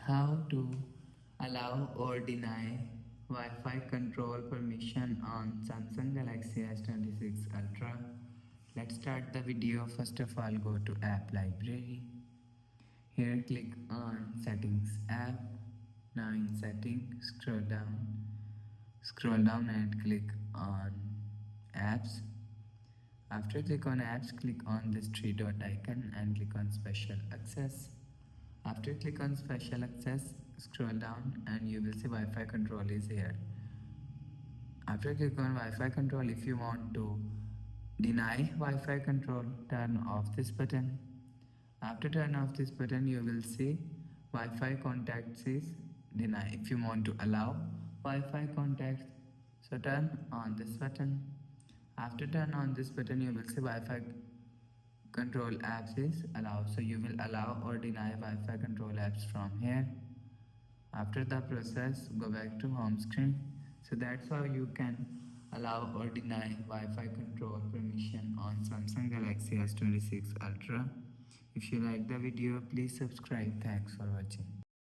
How to allow or deny Wi-Fi control permission on Samsung Galaxy S26 Ultra. Let's start the video. First of all, go to App Library. Here click on Settings app. Now in Settings, scroll down and click on Apps. After click on Apps, click on this three dot icon and click on Special Access. After click on Special Access, scroll down and you will see Wi-Fi control is here. After click on Wi-Fi control, if you want to deny Wi-Fi control, turn off this button. After turn off this button, you will see Wi-Fi contacts is deny. If you want to allow Wi-Fi contacts, so turn on this button. After turn on this button, you will see Wi-Fi control apps is allow. So you will allow or deny Wi-Fi control apps from here. After the process, go back to home screen. So that's how you can allow or deny Wi-Fi control permission on Samsung Galaxy S26 Ultra. If you like the video, please subscribe. Thanks for watching.